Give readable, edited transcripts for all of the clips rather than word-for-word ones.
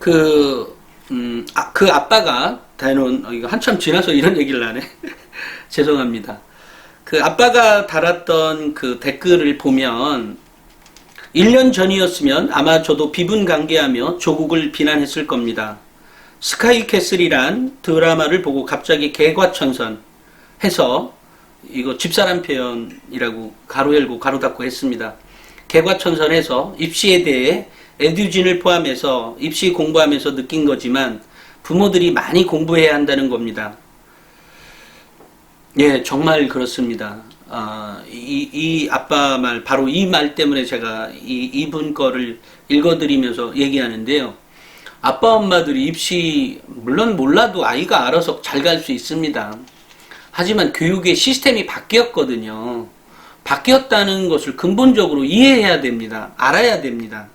그 아빠가 다non, 이거 한참 지나서 이런 얘기를 하네. 죄송합니다. 그 아빠가 달았던 그 댓글을 보면 1년 전이었으면 아마 저도 비분간개하며 조국을 비난했을 겁니다. 스카이캐슬이란 드라마를 보고 갑자기 개과천선 해서 이거 집사람 표현이라고 가로 열고 가로 닫고 했습니다. 개과천선해서 입시에 대해 에듀진을 포함해서 입시 공부하면서 느낀 거지만 부모들이 많이 공부해야 한다는 겁니다. 예, 정말 그렇습니다. 이 아빠 말, 바로 이 말 때문에 제가 이분 거를 읽어드리면서 얘기하는데요. 아빠 엄마들이 입시, 물론 몰라도 아이가 알아서 잘 갈 수 있습니다. 하지만 교육의 시스템이 바뀌었거든요. 바뀌었다는 것을 근본적으로 이해해야 됩니다. 알아야 됩니다.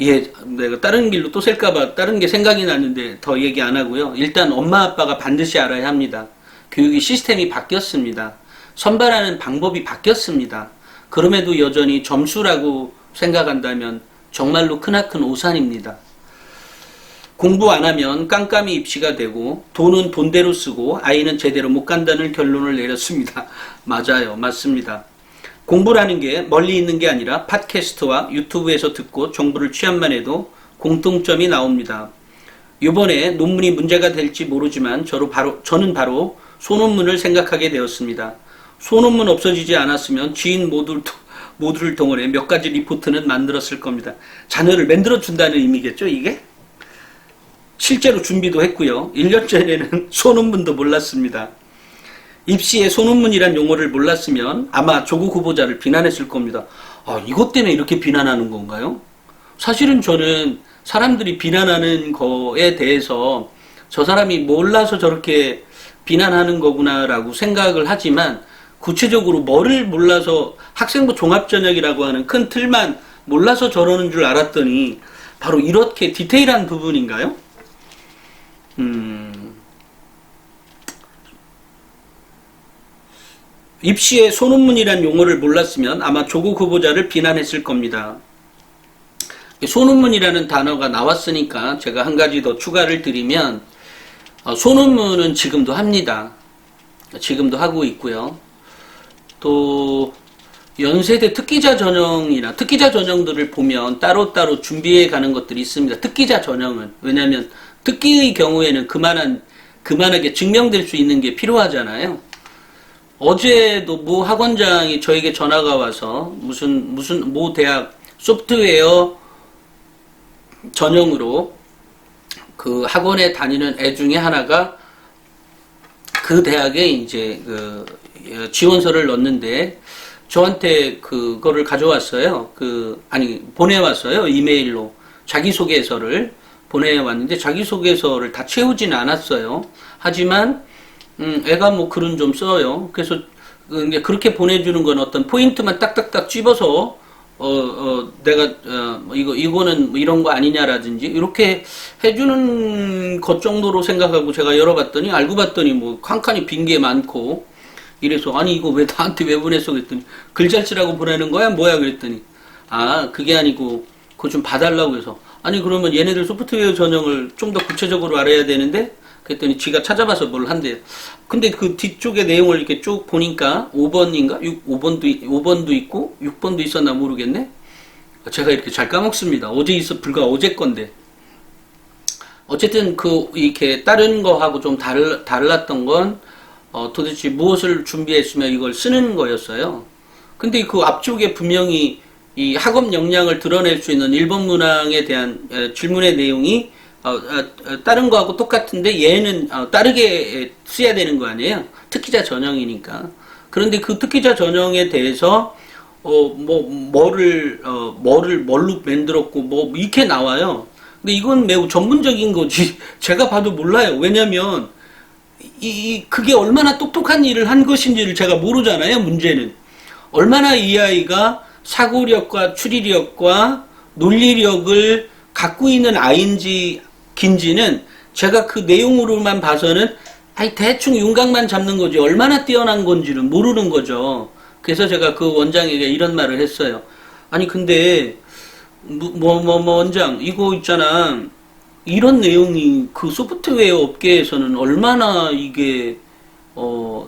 예, 내가 다른 길로 또 셀까봐 다른 게 생각이 나는데 더 얘기 안 하고요. 일단 엄마 아빠가 반드시 알아야 합니다. 교육의 시스템이 바뀌었습니다. 선발하는 방법이 바뀌었습니다. 그럼에도 여전히 점수라고 생각한다면 정말로 크나큰 오산입니다. 공부 안 하면 깜깜이 입시가 되고 돈은 돈대로 쓰고 아이는 제대로 못 간다는 결론을 내렸습니다. 맞아요. 맞습니다. 공부라는 게 멀리 있는 게 아니라 팟캐스트와 유튜브에서 듣고 정보를 취합만 해도 공통점이 나옵니다. 이번에 논문이 문제가 될지 모르지만 저는 바로 소논문을 생각하게 되었습니다. 소논문 없어지지 않았으면 지인 모두를 동원해 몇 가지 리포트는 만들었을 겁니다. 자녀를 만들어준다는 의미겠죠, 이게? 실제로 준비도 했고요. 1년 전에는 소논문도 몰랐습니다. 입시에 소논문이란 용어를 몰랐으면 아마 조국 후보자를 비난했을 겁니다. 이것 때문에 이렇게 비난하는 건가요? 사실은 저는 사람들이 비난하는 거에 대해서 저 사람이 몰라서 저렇게 비난하는 거구나라고 생각을 하지만 구체적으로 뭐를 몰라서 학생부 종합전형이라고 하는 큰 틀만 몰라서 저러는 줄 알았더니 바로 이렇게 디테일한 부분인가요? 입시에 소논문이란 용어를 몰랐으면 아마 조국 후보자를 비난했을 겁니다. 소논문이라는 단어가 나왔으니까 제가 한 가지 더 추가를 드리면 소논문은 지금도 합니다. 지금도 하고 있고요. 또 연세대 특기자 전형이나 특기자 전형들을 보면 따로따로 준비해 가는 것들이 있습니다. 특기자 전형은. 왜냐하면 특기의 경우에는 그만하게 증명될 수 있는 게 필요하잖아요. 어제도 모 학원장이 저에게 전화가 와서 무슨 모 대학 소프트웨어 전형으로 그 학원에 다니는 애 중에 하나가 그 대학에 이제 지원서를 넣었는데 저한테 그거를 가져왔어요. 보내왔어요. 이메일로 자기소개서를 보내왔는데 자기소개서를 다 채우지는 않았어요. 하지만 애가 뭐 글은 좀 써요. 그래서 그렇게 보내주는 건 어떤 포인트만 딱딱딱 찝어서 내가 이거는 뭐 이런 거 아니냐라든지 이렇게 해주는 것 정도로 생각하고 제가 열어봤더니 알고 봤더니 뭐 칸칸이 빈 게 많고 이래서 아니 이거 왜 나한테 왜 보냈어 그랬더니 글 잘 쓰라고 보내는 거야 뭐야 그랬더니 그게 아니고 그거 좀 봐달라고 해서 아니 그러면 얘네들 소프트웨어 전형을 좀 더 구체적으로 알아야 되는데 그랬더니 지가 찾아봐서 뭘 한대요. 근데 그 뒤쪽에 내용을 이렇게 쭉 보니까 5번인가? 5번도 있고 6번도 있었나 모르겠네? 제가 이렇게 잘 까먹습니다. 불과 어제 건데. 어쨌든 이렇게 다른 거하고 좀 달랐던 건 도대체 무엇을 준비했으면 이걸 쓰는 거였어요. 근데 그 앞쪽에 분명히 이 학업 역량을 드러낼 수 있는 일본 문항에 대한 질문의 내용이 다른 거하고 똑같은데 얘는 다르게 써야 되는 거 아니에요? 특기자 전형이니까. 그런데 그 특기자 전형에 대해서 뭘로 만들었고 뭐 이렇게 나와요. 근데 이건 매우 전문적인 거지 제가 봐도 몰라요. 왜냐면 그게 얼마나 똑똑한 일을 한 것인지를 제가 모르잖아요. 문제는 얼마나 이 아이가 사고력과 추리력과 논리력을 갖고 있는 아이인지 긴지는 제가 그 내용으로만 봐서는 대충 윤곽만 잡는 거지 얼마나 뛰어난 건지는 모르는 거죠. 그래서 제가 그 원장에게 이런 말을 했어요. 아니 근데 원장, 이거 있잖아. 이런 내용이 그 소프트웨어 업계에서는 얼마나 이게,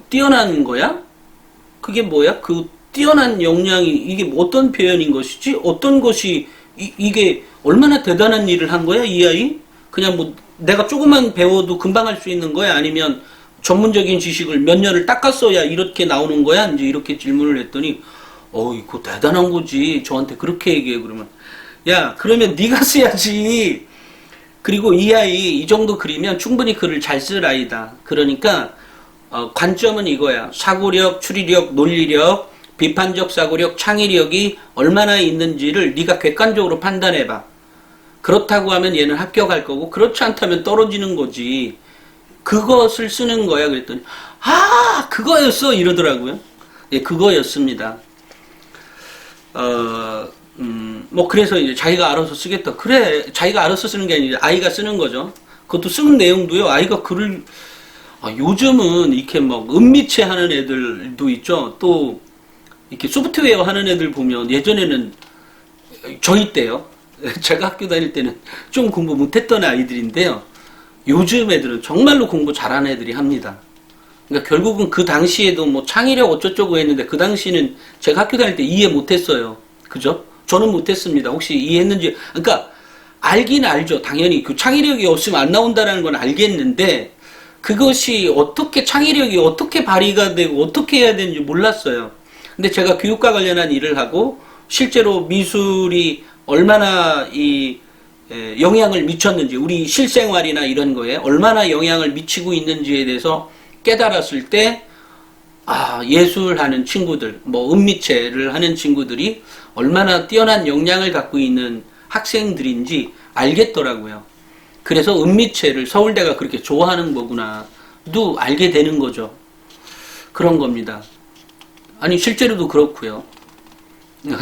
뛰어난 거야? 그게 뭐야? 그 뛰어난 역량이, 이게 어떤 표현인 것이지? 어떤 것이, 이게 얼마나 대단한 일을 한 거야, 이 아이? 그냥 뭐, 내가 조금만 배워도 금방 할 수 있는 거야? 아니면 전문적인 지식을 몇 년을 닦았어야 이렇게 나오는 거야? 이제 이렇게 질문을 했더니, 이거 대단한 거지. 저한테 그렇게 얘기해, 그러면. 야, 그러면 네가 써야지. 그리고 이 아이 이 정도 그리면 충분히 글을 잘 쓸 아이다. 그러니까 관점은 이거야. 사고력, 추리력, 논리력, 비판적 사고력, 창의력이 얼마나 있는지를 네가 객관적으로 판단해봐. 그렇다고 하면 얘는 합격할 거고 그렇지 않다면 떨어지는 거지. 그것을 쓰는 거야. 그랬더니 그거였어 이러더라고요. 예, 그거였습니다. 뭐 그래서 이제 자기가 알아서 쓰겠다. 그래, 자기가 알아서 쓰는 게 아니라 아이가 쓰는 거죠. 그것도 쓰는 내용도요. 아이가 글을 요즘은 이렇게 막 은미체 하는 애들도 있죠. 또 이렇게 소프트웨어 하는 애들 보면 예전에는 저희 때요. 제가 학교 다닐 때는 좀 공부 못했던 아이들인데요. 요즘 애들은 정말로 공부 잘하는 애들이 합니다. 그러니까 결국은 그 당시에도 뭐 창의력 어쩌고저쩌고 했는데 그 당시는 제가 학교 다닐 때 이해 못했어요. 그죠? 저는 못했습니다. 혹시 이해했는지. 그러니까 알긴 알죠. 당연히 그 창의력이 없으면 안 나온다는 건 알겠는데 그것이 어떻게 창의력이 어떻게 발휘가 되고 어떻게 해야 되는지 몰랐어요. 근데 제가 교육과 관련한 일을 하고 실제로 미술이 얼마나 영향을 미쳤는지 우리 실생활이나 이런 거에 얼마나 영향을 미치고 있는지에 대해서 깨달았을 때 예술하는 친구들, 뭐 은미체를 하는 친구들이 얼마나 뛰어난 역량을 갖고 있는 학생들인지 알겠더라고요. 그래서 은미체를 서울대가 그렇게 좋아하는 거구나도 알게 되는 거죠. 그런 겁니다. 아니 실제로도 그렇고요.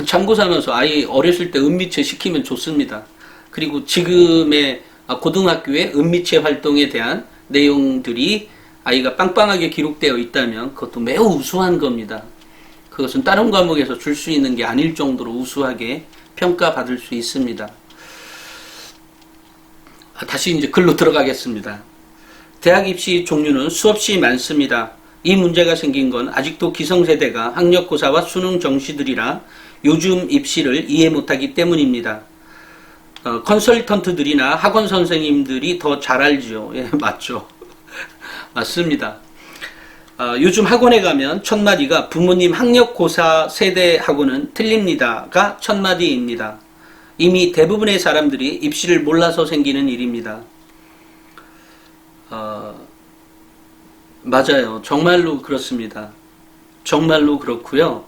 참고 삼아서 아이 어렸을 때 은미체 시키면 좋습니다. 그리고 지금의 고등학교의 은미체 활동에 대한 내용들이 아이가 빵빵하게 기록되어 있다면 그것도 매우 우수한 겁니다. 그것은 다른 과목에서 줄 수 있는 게 아닐 정도로 우수하게 평가받을 수 있습니다. 다시 이제 글로 들어가겠습니다. 대학 입시 종류는 수없이 많습니다. 이 문제가 생긴 건 아직도 기성세대가 학력고사와 수능 정시들이라 요즘 입시를 이해 못하기 때문입니다. 컨설턴트들이나 학원 선생님들이 더 잘 알죠. 예, 맞죠. 맞습니다. 요즘 학원에 가면 첫 마디가 부모님 학력고사 세대하고는 틀립니다가 첫 마디입니다. 이미 대부분의 사람들이 입시를 몰라서 생기는 일입니다. 맞아요. 정말로 그렇습니다. 정말로 그렇고요.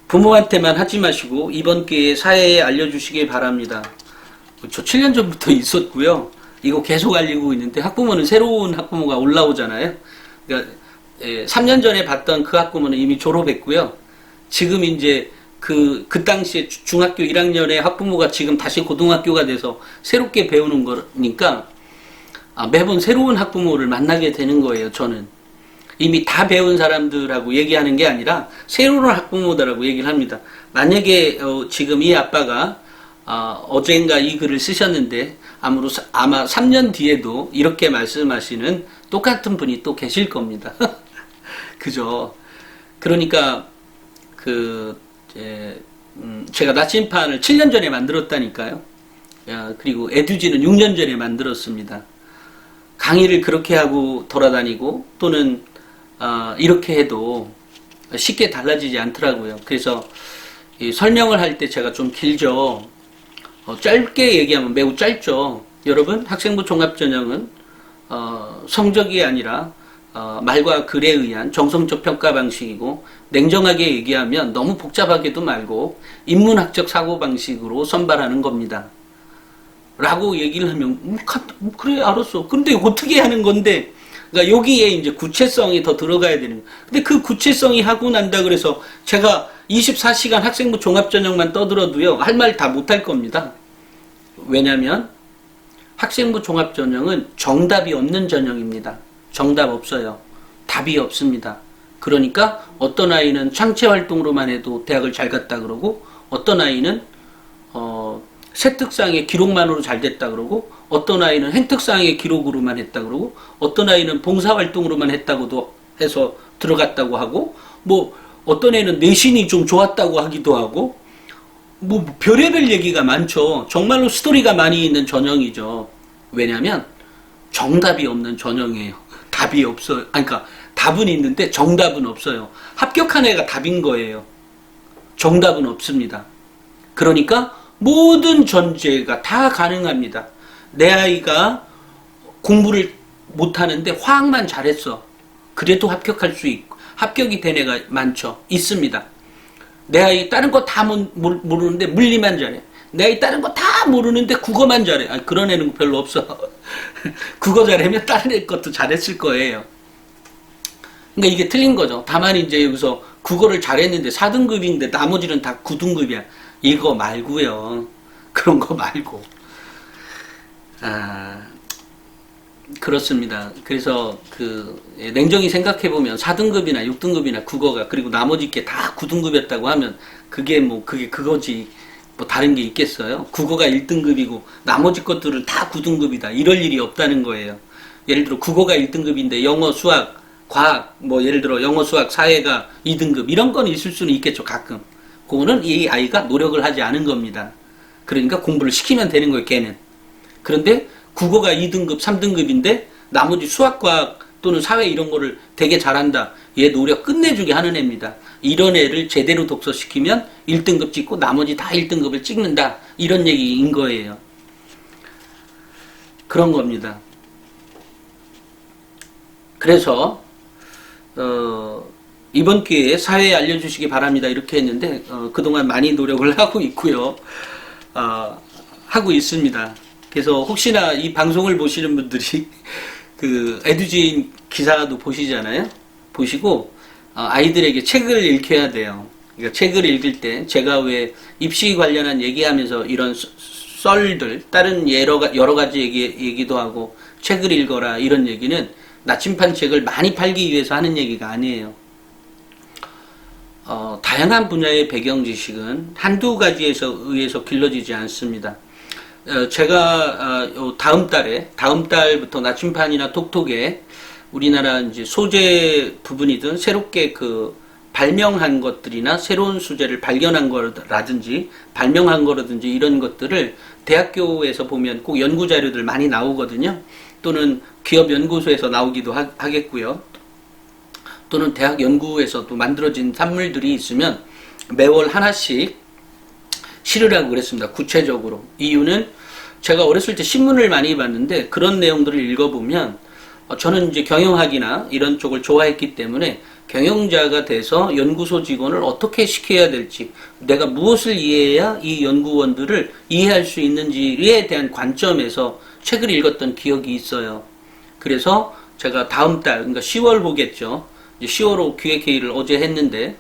부모한테만 하지 마시고 이번 기회에 사회에 알려주시기 바랍니다. 저 7년 전부터 있었고요. 이거 계속 알리고 있는데 학부모는 새로운 학부모가 올라오잖아요. 그러니까 3년 전에 봤던 그 학부모는 이미 졸업했고요. 지금 이제 그 당시에 중학교 1학년의 학부모가 지금 다시 고등학교가 돼서 새롭게 배우는 거니까 매번 새로운 학부모를 만나게 되는 거예요. 저는 이미 다 배운 사람들하고 얘기하는 게 아니라 새로운 학부모들하고 얘기를 합니다. 만약에 지금 이 아빠가 어젠가 이 글을 쓰셨는데 아마 3년 뒤에도 이렇게 말씀하시는 똑같은 분이 또 계실 겁니다. 그죠? 그러니까 제가 나침판을 7년 전에 만들었다니까요. 그리고 에듀지는 6년 전에 만들었습니다. 강의를 그렇게 하고 돌아다니고 또는 이렇게 해도 쉽게 달라지지 않더라고요. 그래서 설명을 할 때 제가 좀 길죠. 짧게 얘기하면 매우 짧죠. 여러분, 학생부 종합전형은 성적이 아니라 말과 글에 의한 정성적 평가 방식이고 냉정하게 얘기하면 너무 복잡하게도 말고 인문학적 사고방식으로 선발하는 겁니다. 라고 얘기를 하면 그래 알았어. 근데 어떻게 하는 건데? 그러니까 여기에 이제 구체성이 더 들어가야 되는 거예요. 근데 그 구체성이 하고 난다 그래서 제가 24시간 학생부 종합전형만 떠들어도요. 할 말 다 못할 겁니다. 왜냐하면 학생부 종합전형은 정답이 없는 전형입니다. 정답 없어요. 답이 없습니다. 그러니까 어떤 아이는 창체활동으로만 해도 대학을 잘 갔다 그러고 어떤 아이는 세특상의 기록만으로 잘 됐다 그러고, 어떤 아이는 행특상의 기록으로만 했다 그러고, 어떤 아이는 봉사활동으로만 했다고도 해서 들어갔다고 하고, 뭐 어떤 애는 내신이 좀 좋았다고 하기도 하고, 뭐 별의별 얘기가 많죠. 정말로 스토리가 많이 있는 전형이죠. 왜냐하면 정답이 없는 전형이에요. 답이 없어요. 아니, 그러니까 답은 있는데 정답은 없어요. 합격한 애가 답인 거예요. 정답은 없습니다. 그러니까 모든 전제가 다 가능합니다. 내 아이가 공부를 못하는데 화학만 잘했어. 그래도 합격할 수 있고, 합격이 된 애가 많죠. 있습니다. 내 아이 다른 거 다 모르는데 물리만 잘해. 내 아이 다른 거 다 모르는데 국어만 잘해. 아니, 그런 애는 별로 없어. 국어 잘하면 다른 애 것도 잘했을 거예요. 그러니까 이게 틀린 거죠. 다만 이제 여기서 국어를 잘했는데 4등급인데 나머지는 다 9등급이야. 이거 말고요. 그런 거 말고. 그렇습니다. 그래서 냉정히 생각해 보면 4등급이나 6등급이나 국어가, 그리고 나머지 게 다 9등급이었다고 하면 그게 그거지. 뭐 다른 게 있겠어요? 국어가 1등급이고 나머지 것들은 다 9등급이다. 이럴 일이 없다는 거예요. 예를 들어 국어가 1등급인데 영어, 수학, 과학, 뭐 예를 들어 영어, 수학, 사회가 2등급, 이런 건 있을 수는 있겠죠. 가끔. 그거는 이 아이가 노력을 하지 않은 겁니다. 그러니까 공부를 시키면 되는 거예요, 걔는. 그런데 국어가 2등급, 3등급인데 나머지 수학, 과학 또는 사회 이런 거를 되게 잘한다. 얘 노력 끝내주게 하는 애입니다. 이런 애를 제대로 독서시키면 1등급 찍고 나머지 다 1등급을 찍는다. 이런 얘기인 거예요. 그런 겁니다. 그래서 이번 기회에 사회에 알려주시기 바랍니다. 이렇게 했는데 그동안 많이 노력을 하고 있고요. 하고 있습니다. 그래서 혹시나 이 방송을 보시는 분들이 에듀진 기사도 보시잖아요. 보시고 아이들에게 책을 읽혀야 돼요. 그러니까 책을 읽을 때 제가 왜 입시 관련한 얘기하면서 이런 썰들, 다른 여러 가지 얘기도 하고 책을 읽어라 이런 얘기는 나침반 책을 많이 팔기 위해서 하는 얘기가 아니에요. 다양한 분야의 배경 지식은 한두 가지에서 의해서 길러지지 않습니다. 제가 다음 달부터 나침반이나 톡톡에 우리나라 이제 소재 부분이든 새롭게 발명한 것들이나 새로운 소재를 발견한 거라든지 발명한 거라든지 이런 것들을 대학교에서 보면 꼭 연구 자료들 많이 나오거든요. 또는 기업 연구소에서 나오기도 하겠고요. 또는 대학 연구에서도 만들어진 산물들이 있으면 매월 하나씩 실으라고 그랬습니다. 구체적으로. 이유는 제가 어렸을 때 신문을 많이 봤는데 그런 내용들을 읽어보면 저는 이제 경영학이나 이런 쪽을 좋아했기 때문에 경영자가 돼서 연구소 직원을 어떻게 시켜야 될지, 내가 무엇을 이해해야 이 연구원들을 이해할 수 있는지에 대한 관점에서 책을 읽었던 기억이 있어요. 그래서 제가 다음 달, 그러니까 10월 보겠죠. 10월호 기획회의를 어제 했는데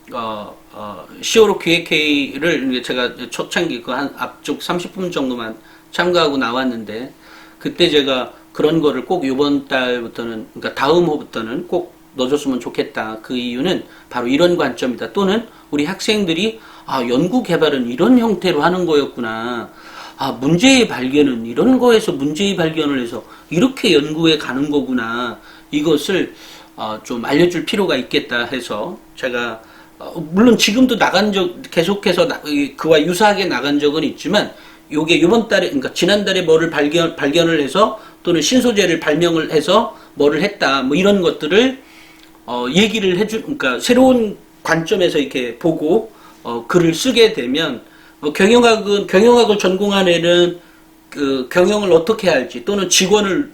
10월호 기획회의를 제가 초창기 한 앞쪽 30분 정도만 참가하고 나왔는데, 그때 제가 그런 거를 꼭 이번 달부터는, 그러니까 다음 호부터는 꼭 넣어줬으면 좋겠다. 그 이유는 바로 이런 관점이다. 또는 우리 학생들이 연구 개발은 이런 형태로 하는 거였구나. 문제의 발견은 이런 거에서 문제의 발견을 해서 이렇게 연구에 가는 거구나. 이것을 좀 알려줄 필요가 있겠다 해서 제가 물론 지금도 계속해서 그와 유사하게 나간 적은 있지만, 요게 이번 달에, 그러니까 지난달에 뭐를 발견을 해서 또는 신소재를 발명을 해서 뭐를 했다, 뭐 이런 것들을 얘기를 그러니까 새로운 관점에서 이렇게 보고 글을 쓰게 되면, 경영학을 전공한 애는 경영을 어떻게 할지, 또는 직원을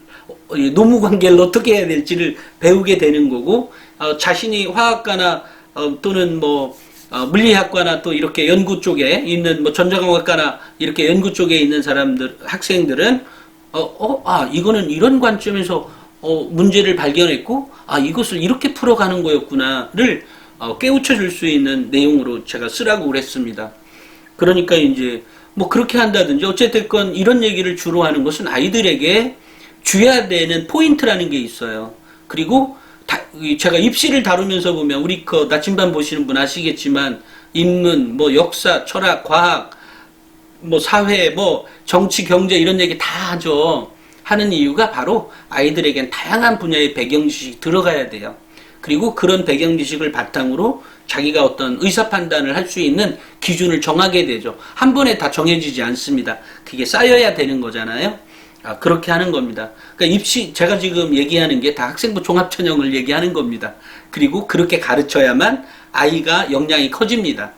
노무 관계를 어떻게 해야 될지를 배우게 되는 거고, 자신이 화학과나 또는 물리학과나 또 이렇게 연구 쪽에 있는 전자공학과나 이렇게 연구 쪽에 있는 학생들은 이거는 이런 관점에서 문제를 발견했고 이것을 이렇게 풀어가는 거였구나를 깨우쳐 줄 수 있는 내용으로 제가 쓰라고 그랬습니다. 그러니까 이제 그렇게 한다든지 어쨌든 이런 얘기를 주로 하는 것은 아이들에게 줘야 되는 포인트라는 게 있어요. 그리고 제가 입시를 다루면서 보면 우리 나침반 보시는 분 아시겠지만 인문, 역사, 철학, 과학, 뭐 사회, 뭐 정치, 경제 이런 얘기 다 하죠. 하는 이유가 바로 아이들에겐 다양한 분야의 배경 지식이 들어가야 돼요. 그리고 그런 배경 지식을 바탕으로 자기가 어떤 의사 판단을 할 수 있는 기준을 정하게 되죠. 한 번에 다 정해지지 않습니다. 그게 쌓여야 되는 거잖아요. 그렇게 하는 겁니다. 그러니까 입시, 제가 지금 얘기하는 게 다 학생부 종합전형을 얘기하는 겁니다. 그리고 그렇게 가르쳐야만 아이가 역량이 커집니다.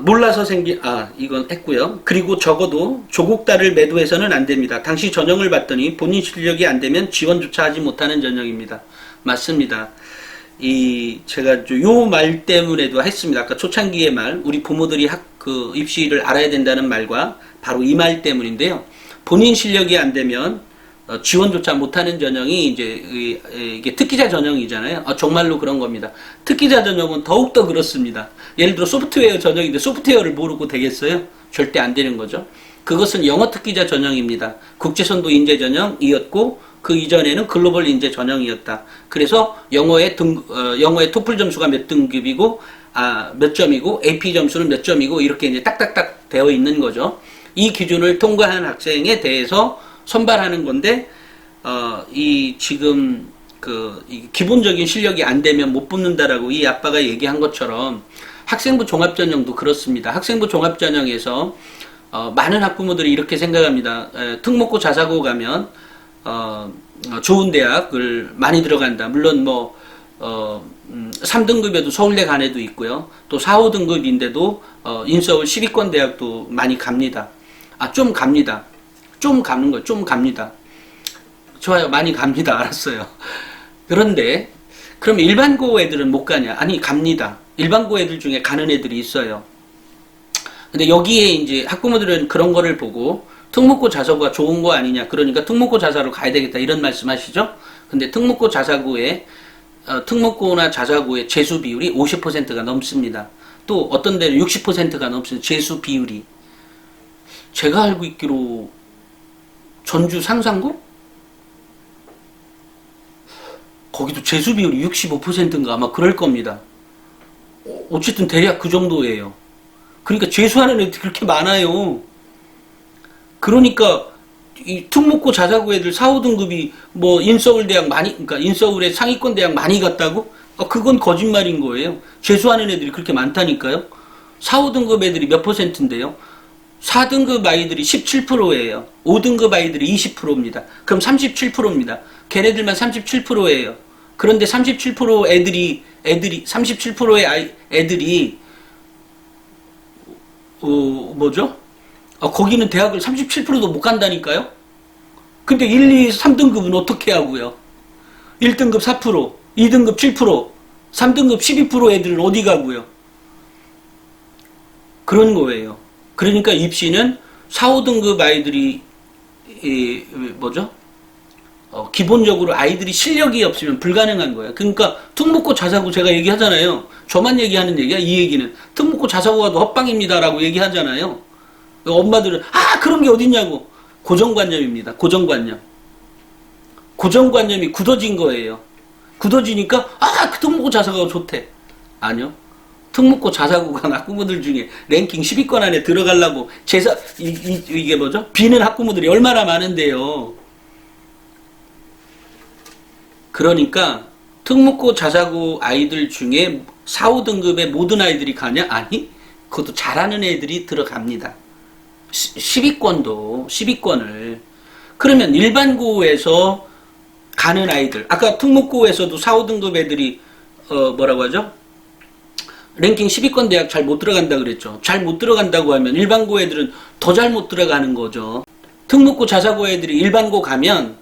몰라서 생긴, 이건 했고요. 그리고 적어도 조국 딸을 매도해서는 안 됩니다. 당시 전형을 봤더니 본인 실력이 안 되면 지원조차 하지 못하는 전형입니다. 맞습니다. 제가 요 말 때문에도 했습니다. 아까 초창기의 말, 우리 부모들이 입시를 알아야 된다는 말과 바로 이 말 때문인데요. 본인 실력이 안 되면 지원조차 못하는 전형이 이게 특기자 전형이잖아요. 정말로 그런 겁니다. 특기자 전형은 더욱더 그렇습니다. 예를 들어 소프트웨어 전형인데 소프트웨어를 모르고 되겠어요? 절대 안 되는 거죠. 그것은 영어 특기자 전형입니다. 국제선도 인재 전형이었고 그 이전에는 글로벌 인재 전형이었다. 그래서 영어의 토플 점수가 몇 등급이고 몇 점이고 AP 점수는 몇 점이고 이렇게 이제 딱딱딱 되어 있는 거죠. 이 기준을 통과한 학생에 대해서 선발하는 건데 지금 이 기본적인 실력이 안 되면 못 붙는다라고 이 아빠가 얘기한 것처럼 학생부 종합전형도 그렇습니다. 학생부 종합전형에서 많은 학부모들이 이렇게 생각합니다. 특목고 자사고 가면 좋은 대학을 많이 들어간다. 물론 3등급에도 서울대 간 애도 있고요. 또 4, 5등급인데도 인서울 10위권 대학도 많이 갑니다. 좀 갑니다. 좀 가는 거예요. 좀 갑니다. 좋아요. 많이 갑니다. 알았어요. 그런데 그럼 일반고 애들은 못 가냐? 아니, 갑니다. 일반고 애들 중에 가는 애들이 있어요. 근데 여기에 이제 학부모들은 그런 거를 보고 특목고 자사고가 좋은 거 아니냐. 그러니까 특목고 자사로 가야 되겠다. 이런 말씀 하시죠? 근데 특목고 특목고나 자사고의 재수 비율이 50%가 넘습니다. 또 어떤 데는 60%가 넘습니다. 재수 비율이. 제가 알고 있기로 전주 상산고? 거기도 재수 비율이 65%인가 아마 그럴 겁니다. 어쨌든 대략 그 정도예요. 그러니까 재수하는 애들이 그렇게 많아요. 그러니까 이 특목고 자사고 애들 4, 5등급이 인서울 대학 그러니까 인서울의 상위권 대학 많이 갔다고? 그건 거짓말인 거예요. 재수하는 애들이 그렇게 많다니까요. 4, 5등급 애들이 몇 %인데요? 4등급 아이들이 17%예요. 5등급 아이들이 20%입니다. 그럼 37%입니다. 걔네들만 37%예요. 그런데 37% 애들이 37%의 애들이 거기는 대학을 37%도 못 간다니까요? 근데 1, 2, 3등급은 어떻게 하고요? 1등급 4%, 2등급 7%, 3등급 12% 애들은 어디 가고요? 그런 거예요. 그러니까 입시는 4, 5등급 아이들이 기본적으로 아이들이 실력이 없으면 불가능한 거예요. 그러니까 특목고 자사고 제가 얘기하잖아요. 저만 얘기하는 얘기야. 이 얘기는 특목고 자사고가 헛방입니다라고 얘기하잖아요. 엄마들은 그런 게 어딨냐고. 고정관념입니다. 고정관념이 굳어진 거예요. 굳어지니까 그 특목고 자사고가 좋대. 아니요. 특목고 자사고가 학부모들 중에 랭킹 10위권 안에 들어가려고 이게 비는 학부모들이 얼마나 많은데요. 그러니까 특목고 자사고 아이들 중에 4, 5등급의 모든 아이들이 가냐? 아니, 그것도 잘하는 애들이 들어갑니다. 10위권을. 그러면 일반고에서 가는 아이들, 아까 특목고에서도 4, 5등급 애들이 뭐라고 하죠? 랭킹 10위권 대학 잘 못 들어간다 그랬죠. 잘 못 들어간다고 하면 일반고 애들은 더 잘 못 들어가는 거죠. 특목고 자사고 애들이 일반고 가면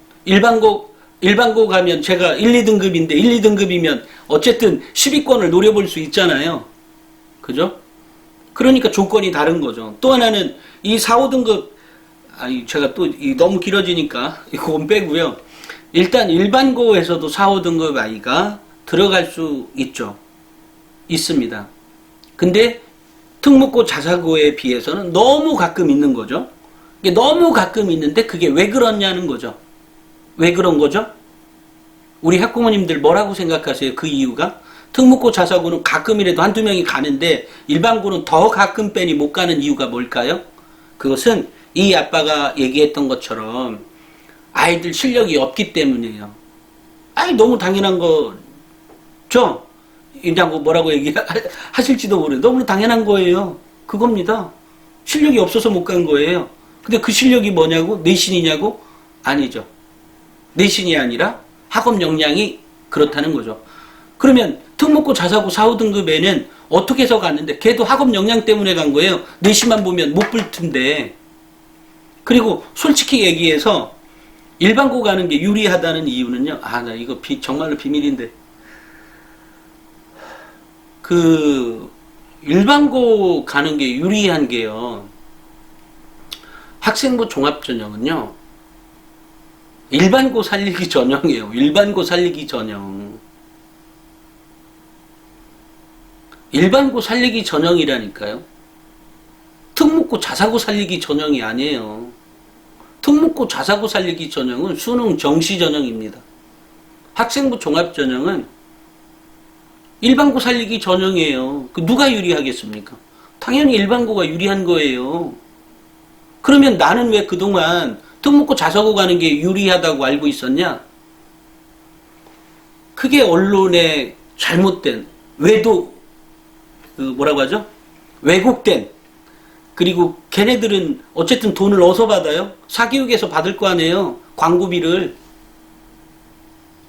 제가 1, 2등급인데 1, 2등급이면 어쨌든 10위권을 노려볼 수 있잖아요. 그죠? 그러니까 조건이 다른 거죠. 또 하나는 이 4, 5등급 제가 또 너무 길어지니까 이건 빼고요. 일단 일반고에서도 4, 5등급 아이가 들어갈 수 있습니다. 근데 특목고 자사고에 비해서는 너무 가끔 있는 거죠. 이게 너무 가끔 있는데 그게 왜 그러냐는 거죠. 왜 그런 거죠? 우리 학부모님들 뭐라고 생각하세요? 그 이유가? 특목고 자사고는 가끔이라도 한두 명이 가는데 일반고는 더 가끔 빼니 못 가는 이유가 뭘까요? 그것은 이 아빠가 얘기했던 것처럼 아이들 실력이 없기 때문이에요. 아이, 너무 당연한 거죠? 그냥 뭐라고 얘기하실지도 모르요 너무 당연한 거예요. 그겁니다. 실력이 없어서 못 간 거예요. 근데 그 실력이 뭐냐고? 내신이냐고? 아니죠. 내신이 아니라 학업 역량이 그렇다는 거죠. 그러면 특목고 자사고 4, 5등급에는 어떻게 해서 갔는데 걔도 학업 역량 때문에 간 거예요. 내신만 보면 못 볼 텐데. 그리고 솔직히 얘기해서 일반고 가는 게 유리하다는 이유는요. 아, 나 이거 정말로 비밀인데. 일반고 가는 게 유리한 게요. 학생부 종합전형은요. 일반고 살리기 전형이에요. 일반고 살리기 전형. 일반고 살리기 전형이라니까요. 특목고 자사고 살리기 전형이 아니에요. 특목고 자사고 살리기 전형은 수능 정시 전형입니다. 학생부 종합 전형은 일반고 살리기 전형이에요. 누가 유리하겠습니까? 당연히 일반고가 유리한 거예요. 그러면 나는 왜 그동안 특목고 자사고 가는 게 유리하다고 알고 있었냐? 그게 언론의 잘못된 뭐라고 하죠? 왜곡된, 그리고 걔네들은 어쨌든 돈을 어디서 받아요? 사교육에서 받을 거 아니에요? 광고비를.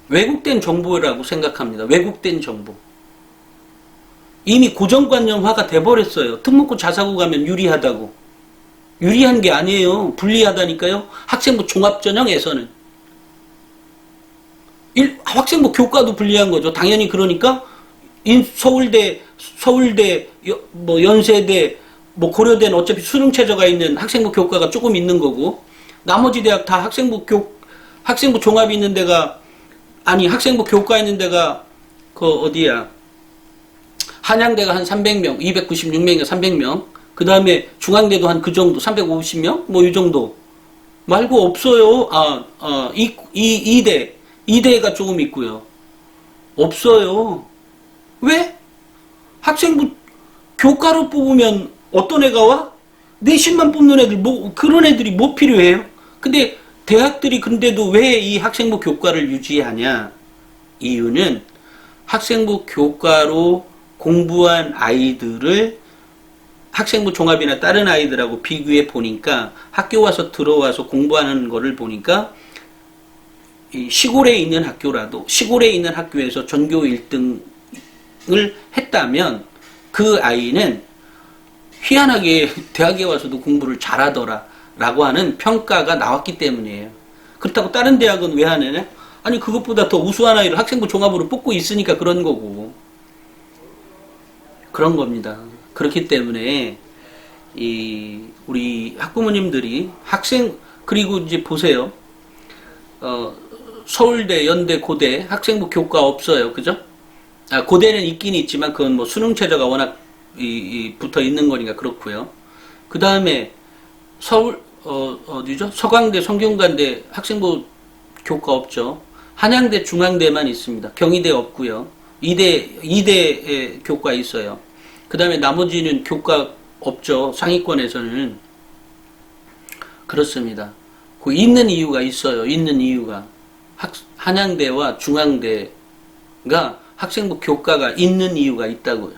왜곡된 정보라고 생각합니다. 왜곡된 정보. 이미 고정관념화가 돼버렸어요. 특목고 자사고 가면 유리하다고. 유리한 게 아니에요. 불리하다니까요. 학생부 종합전형에서는. 학생부 교과도 불리한 거죠. 당연히. 그러니까 서울대, 연세대, 고려대는 어차피 수능 최저가 있는 학생부 교과가 조금 있는 거고, 나머지 대학 다 학생부 종합이 있는 데가, 학생부 교과 있는 데가, 어디야? 한양대가 한 300명, 296명이니까 300명. 그 다음에 중앙대도 한 그 정도, 350명? 이 정도. 말고 없어요. 이대가 조금 있고요. 없어요. 왜? 학생부 교과로 뽑으면 어떤 애가 와? 내신만 뽑는 애들, 그런 애들이 뭐 필요해요? 근데 대학들이 근데도 왜 이 학생부 교과를 유지하냐? 이유는 학생부 교과로 공부한 아이들을 학생부 종합이나 다른 아이들하고 비교해 보니까, 학교 와서 들어와서 공부하는 거를 보니까 시골에 있는 학교에서 전교 1등을 했다면 그 아이는 희한하게 대학에 와서도 공부를 잘하더라 라고 하는 평가가 나왔기 때문이에요. 그렇다고 다른 대학은 왜 하느냐? 그것보다 더 우수한 아이를 학생부 종합으로 뽑고 있으니까 그런 거고. 그런 겁니다. 그렇기 때문에 우리 학부모님들이 그리고 이제 보세요. 서울대, 연대, 고대 학생부 교과 없어요. 그죠? 고대는 있긴 있지만 그건 수능 최저가 워낙 붙어 있는 거니까 그렇고요. 그 다음에 어디죠? 서강대, 성균관대 학생부 교과 없죠. 한양대, 중앙대만 있습니다. 경희대 없고요. 이대에 교과 있어요. 그 다음에 나머지는 교과 없죠. 상위권에서는. 그렇습니다. 있는 이유가 있어요. 있는 이유가. 한양대와 중앙대가 학생부 교과가 있는 이유가 있다고요.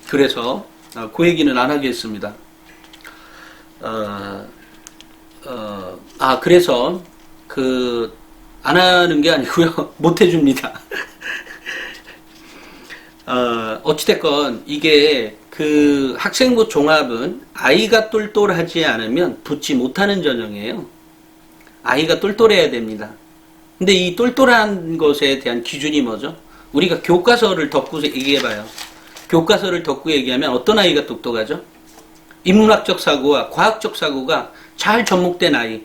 그래서 그 얘기는 안 하겠습니다. 그래서 안 하는 게 아니고요. 못 해줍니다. 어찌됐건 이게 학생부 종합은 아이가 똘똘하지 않으면 붙지 못하는 전형이에요. 아이가 똘똘해야 됩니다. 근데 이 똘똘한 것에 대한 기준이 뭐죠? 우리가 교과서를 덮고 얘기해봐요. 교과서를 덮고 얘기하면 어떤 아이가 똑똑하죠? 인문학적 사고와 과학적 사고가 잘 접목된 아이.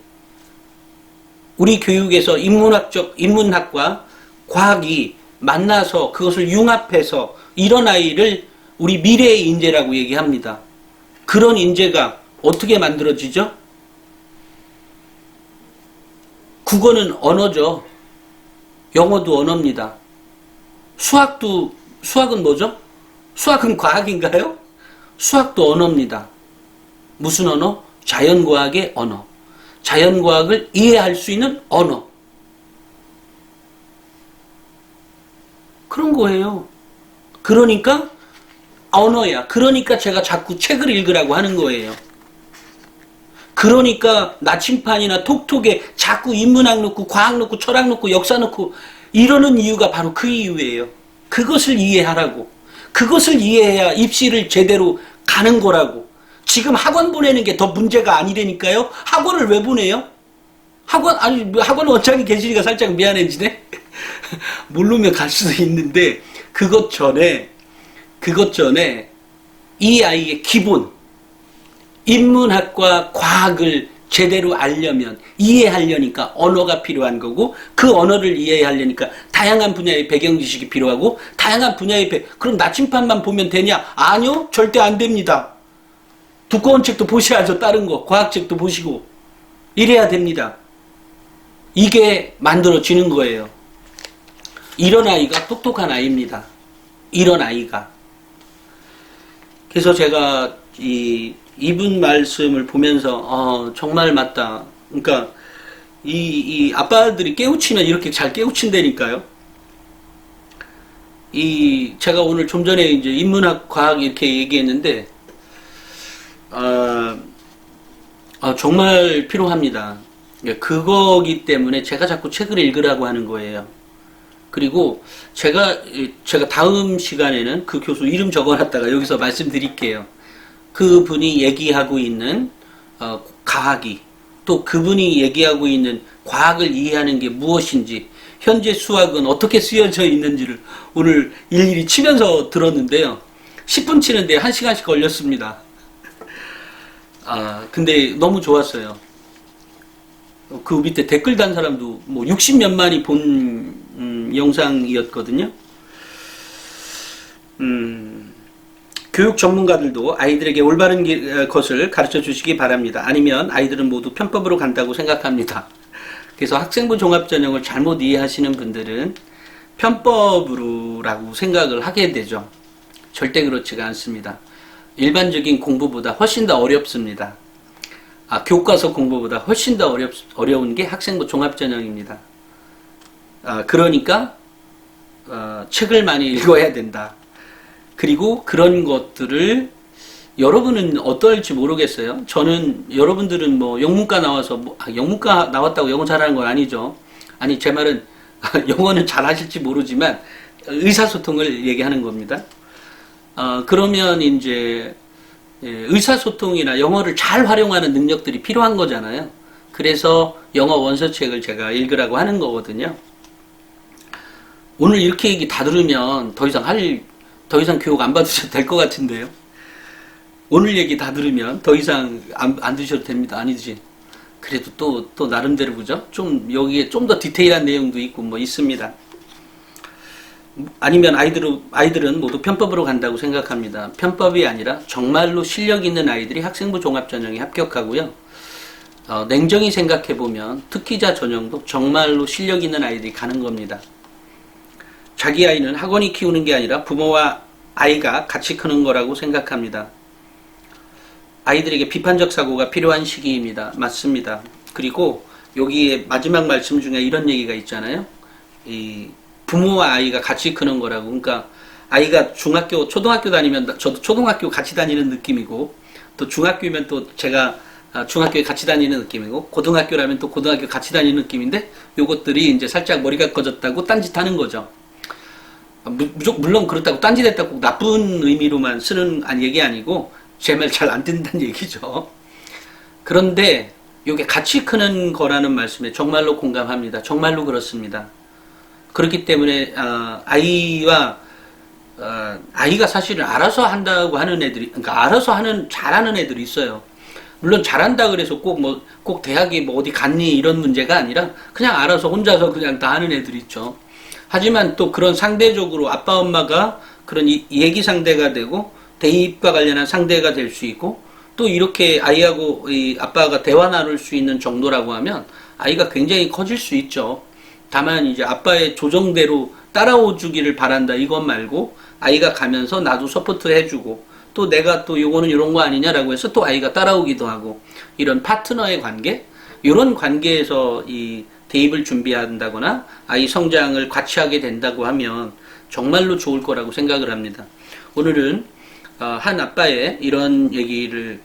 우리 교육에서 인문학과 과학이 만나서 그것을 융합해서 이런 아이를 우리 미래의 인재라고 얘기합니다. 그런 인재가 어떻게 만들어지죠? 국어는 언어죠. 영어도 언어입니다. 수학은 뭐죠? 수학은 과학인가요? 수학도 언어입니다. 무슨 언어? 자연과학의 언어. 자연과학을 이해할 수 있는 언어. 그런 거예요. 그러니까 언어야. 그러니까 제가 자꾸 책을 읽으라고 하는 거예요. 그러니까 나침판이나 톡톡에 자꾸 인문학 넣고 과학 넣고 철학 넣고 역사 넣고 이러는 이유가 바로 그 이유예요. 그것을 이해하라고. 그것을 이해해야 입시를 제대로 가는 거라고. 지금 학원 보내는 게 더 문제가 아니라니까요. 학원을 왜 보내요? 학원 원장이 계시니까 살짝 미안해지네. 모르면 갈 수도 있는데 그것 전에 이 아이의 기본 인문학과 과학을 제대로 알려면 이해하려니까 언어가 필요한 거고 그 언어를 이해하려니까 다양한 분야의 배경 지식이 필요하고 다양한 분야의 그럼 나침판만 보면 되냐? 아니요. 절대 안 됩니다. 두꺼운 책도 보셔야죠. 다른 거. 과학책도 보시고 이래야 됩니다. 이게 만들어지는 거예요. 이런 아이가 똑똑한 아이입니다. 이런 아이가. 그래서 제가 이분 말씀을 보면서 정말 맞다. 그러니까 이 아빠들이 깨우치면 이렇게 잘 깨우친다니까요. 제가 오늘 좀 전에 이제 인문학 과학 이렇게 얘기했는데 정말 필요합니다. 그거기 때문에 제가 자꾸 책을 읽으라고 하는 거예요. 그리고 제가 다음 시간에는 그 교수 이름 적어놨다가 여기서 말씀드릴게요. 그분이 얘기하고 있는 과학이 또 그분이 얘기하고 있는 과학을 이해하는 게 무엇인지 현재 수학은 어떻게 쓰여져 있는지를 오늘 일일이 치면서 들었는데요. 10분 치는데 1시간씩 걸렸습니다. 근데 너무 좋았어요. 그 밑에 댓글 단 사람도 뭐 60몇만이 본 영상이었거든요. 교육 전문가들도 아이들에게 올바른 것을 가르쳐 주시기 바랍니다. 아니면 아이들은 모두 편법으로 간다고 생각합니다. 그래서 학생부 종합전형을 잘못 이해하시는 분들은 편법으로라고 생각을 하게 되죠. 절대 그렇지가 않습니다. 일반적인 공부보다 훨씬 더 어렵습니다. 교과서 공부보다 훨씬 더 어려운 게 학생부 종합전형입니다. 그러니까 책을 많이 읽어야 된다. 그리고 그런 것들을 여러분은 어떨지 모르겠어요. 저는 여러분들은 뭐 영문과 나와서 영문과 나왔다고 영어 잘하는 건 아니죠. 아니 제 말은 영어는 잘하실지 모르지만 의사소통을 얘기하는 겁니다. 그러면 이제 의사소통이나 영어를 잘 활용하는 능력들이 필요한 거잖아요. 그래서 영어 원서책을 제가 읽으라고 하는 거거든요. 오늘 이렇게 얘기 다 들으면 더 이상 교육 안 받으셔도 될 것 같은데요. 오늘 얘기 다 들으면 더 이상 안 드셔도 됩니다. 아니지. 그래도 또 나름대로 그죠? 좀 여기에 좀 더 디테일한 내용도 있고 뭐 있습니다. 아니면 아이들은 모두 편법으로 간다고 생각합니다. 편법이 아니라 정말로 실력 있는 아이들이 학생부 종합전형에 합격하고요. 냉정히 생각해보면 특기자 전형도 정말로 실력 있는 아이들이 가는 겁니다. 자기 아이는 학원이 키우는 게 아니라 부모와 아이가 같이 크는 거라고 생각합니다. 아이들에게 비판적 사고가 필요한 시기입니다. 맞습니다. 그리고 여기에 마지막 말씀 중에 이런 얘기가 있잖아요. 부모와 아이가 같이 크는 거라고. 그러니까 아이가 초등학교 다니면 저도 초등학교 같이 다니는 느낌이고 또 중학교면 또 제가 중학교에 같이 다니는 느낌이고 고등학교라면 또 고등학교 같이 다니는 느낌인데 요것들이 이제 살짝 머리가 꺼졌다고 딴짓하는 거죠. 물론 그렇다고 딴짓했다고 꼭 나쁜 의미로만 쓰는 얘기 아니고 제 말 잘 안 듣는다는 얘기죠. 그런데 이게 같이 크는 거라는 말씀에 정말로 공감합니다. 정말로 그렇습니다. 그렇기 때문에 아이가 사실은 알아서 한다고 하는 애들이, 그러니까 알아서 잘하는 애들이 있어요. 물론 잘한다 그래서 꼭 대학에 뭐 어디 갔니 이런 문제가 아니라 그냥 알아서 혼자서 그냥 다 하는 애들이 있죠. 하지만 또 그런 상대적으로 아빠 엄마가 그런 얘기 상대가 되고 대입과 관련한 상대가 될 수 있고 또 이렇게 아이하고 아빠가 대화 나눌 수 있는 정도라고 하면 아이가 굉장히 커질 수 있죠. 다만 이제 아빠의 조정대로 따라오 주기를 바란다 이것 말고 아이가 가면서 나도 서포트 해주고 또 내가 또 요거는 이런 거 아니냐라고 해서 또 아이가 따라오기도 하고 이런 파트너의 관계 이런 관계에서 이 대입을 준비한다거나 아이 성장을 같이 하게 된다고 하면 정말로 좋을 거라고 생각을 합니다. 오늘은 한 아빠의 이런 얘기를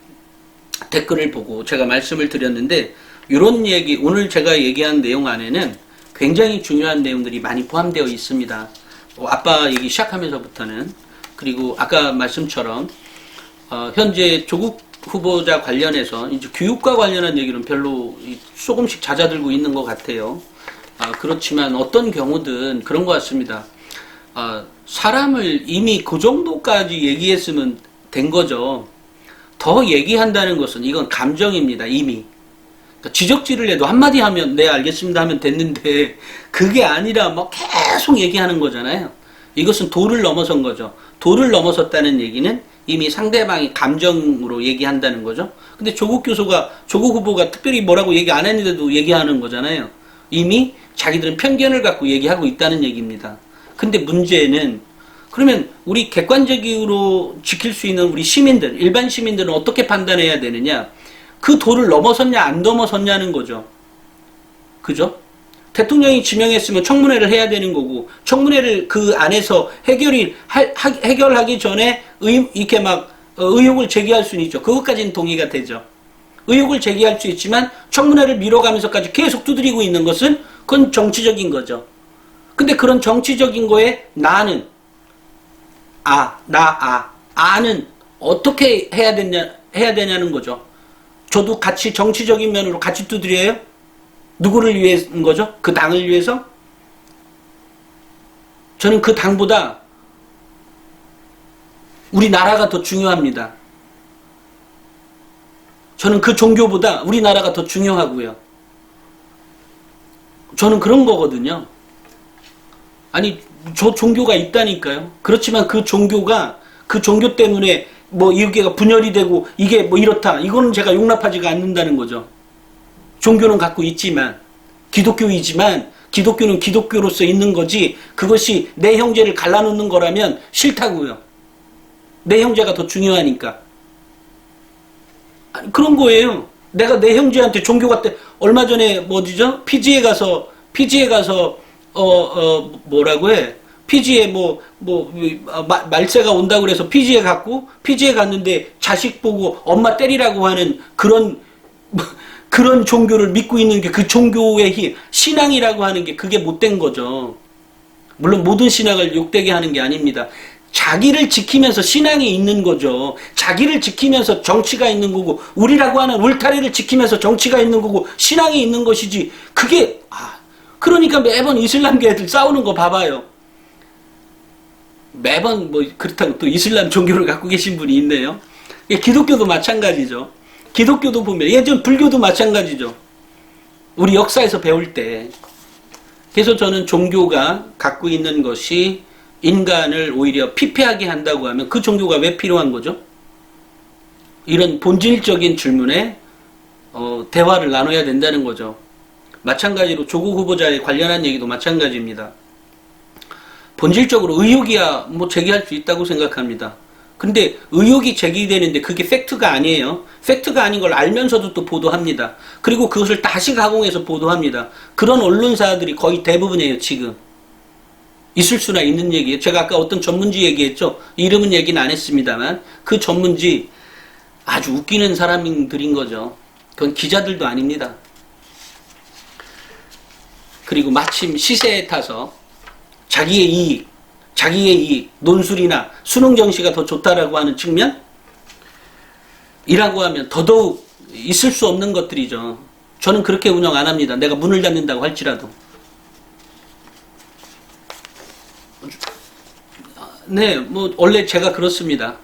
댓글을 보고 제가 말씀을 드렸는데 이런 얘기 오늘 제가 얘기한 내용 안에는 굉장히 중요한 내용들이 많이 포함되어 있습니다. 아빠 얘기 시작하면서부터는 그리고 아까 말씀처럼 현재 조국 후보자 관련해서 이제 교육과 관련한 얘기는 별로 조금씩 잦아들고 있는 것 같아요. 그렇지만 어떤 경우든 그런 것 같습니다. 사람을 이미 그 정도까지 얘기했으면 된 거죠. 더 얘기한다는 것은 이건 감정입니다. 이미. 지적질을 해도 한마디 하면 네 알겠습니다 하면 됐는데 그게 아니라 뭐 계속 얘기하는 거잖아요. 이것은 도를 넘어선 거죠. 도를 넘어섰다는 얘기는 이미 상대방이 감정으로 얘기한다는 거죠. 근데 조국 후보가 특별히 뭐라고 얘기 안 했는데도 얘기하는 거잖아요. 이미 자기들은 편견을 갖고 얘기하고 있다는 얘기입니다. 근데 문제는 그러면 우리 객관적으로 지킬 수 있는 우리 시민들, 일반 시민들은 어떻게 판단해야 되느냐? 그 도를 넘어섰냐 안 넘어섰냐는 거죠. 그죠? 대통령이 지명했으면 청문회를 해야 되는 거고 청문회를 그 안에서 해결하기 전에 이렇게 막 의혹을 제기할 수는 있죠. 그것까지는 동의가 되죠. 의혹을 제기할 수 있지만 청문회를 미뤄가면서까지 계속 두드리고 있는 것은 그건 정치적인 거죠. 근데 그런 정치적인 거에 나는 아는 어떻게 해야 되냐는 거죠. 저도 같이 정치적인 면으로 같이 두드려요? 누구를 위해서인 거죠? 그 당을 위해서? 저는 그 당보다 우리나라가 더 중요합니다. 저는 그 종교보다 우리나라가 더 중요하고요. 저는 그런 거거든요. 아니, 저 종교가 있다니까요. 그렇지만 그 종교 때문에 뭐 이게 분열이 되고 이게 뭐 이렇다. 이거는 제가 용납하지가 않는다는 거죠. 종교는 갖고 있지만 기독교이지만 기독교는 기독교로서 있는 거지 그것이 내 형제를 갈라놓는 거라면 싫다고요. 내 형제가 더 중요하니까. 아니, 그런 거예요. 내가 내 형제한테 종교가 얼마 전에 뭐지죠? 피지에 가서 뭐라고 해? 피지에 말세가 온다고 그래서 피지에 갔는데 자식 보고 엄마 때리라고 하는 그런 종교를 믿고 있는 게 그 종교의 힘, 신앙이라고 하는 게 그게 못된 거죠. 물론 모든 신앙을 욕되게 하는 게 아닙니다. 자기를 지키면서 신앙이 있는 거죠. 자기를 지키면서 정치가 있는 거고 우리라고 하는 울타리를 지키면서 정치가 있는 거고 신앙이 있는 것이지 그게 그러니까 매번 이슬람계 애들 싸우는 거 봐봐요. 매번 뭐 그렇다고 또 이슬람 종교를 갖고 계신 분이 있네요. 기독교도 마찬가지죠. 기독교도 보면 예전 불교도 마찬가지죠. 우리 역사에서 배울 때. 그래서 저는 종교가 갖고 있는 것이 인간을 오히려 피폐하게 한다고 하면 그 종교가 왜 필요한 거죠? 이런 본질적인 질문에 대화를 나눠야 된다는 거죠. 마찬가지로 조국 후보자에 관련한 얘기도 마찬가지입니다. 본질적으로 의혹이야 뭐 제기할 수 있다고 생각합니다. 근데 의혹이 제기되는데 그게 팩트가 아니에요. 팩트가 아닌 걸 알면서도 또 보도합니다. 그리고 그것을 다시 가공해서 보도합니다. 그런 언론사들이 거의 대부분이에요, 지금. 있을 수나 있는 얘기예요. 제가 아까 어떤 전문지 얘기했죠. 이름은 얘기는 안 했습니다만 그 전문지 아주 웃기는 사람들인 거죠. 그건 기자들도 아닙니다. 그리고 마침 시세에 타서 자기의 이익, 논술이나 수능 정시가 더 좋다라고 하는 측면? 이라고 하면 더더욱 있을 수 없는 것들이죠. 저는 그렇게 운영 안 합니다. 내가 문을 닫는다고 할지라도. 네, 뭐, 원래 제가 그렇습니다.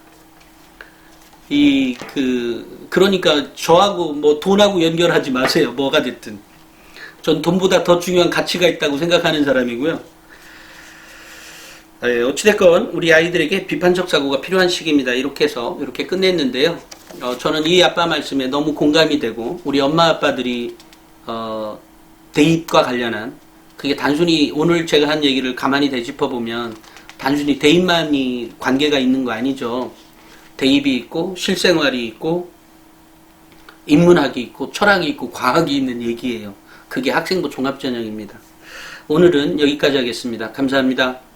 그러니까 저하고 뭐 돈하고 연결하지 마세요. 뭐가 됐든. 전 돈보다 더 중요한 가치가 있다고 생각하는 사람이고요. 어찌됐건 우리 아이들에게 비판적 사고가 필요한 시기입니다. 이렇게 해서 이렇게 끝냈는데요. 저는 이 아빠 말씀에 너무 공감이 되고 우리 엄마 아빠들이 대입과 관련한 그게 단순히 오늘 제가 한 얘기를 가만히 되짚어 보면 단순히 대입만이 관계가 있는 거 아니죠. 대입이 있고 실생활이 있고 인문학이 있고 철학이 있고 과학이 있는 얘기예요. 그게 학생부 종합전형입니다. 오늘은 여기까지 하겠습니다. 감사합니다.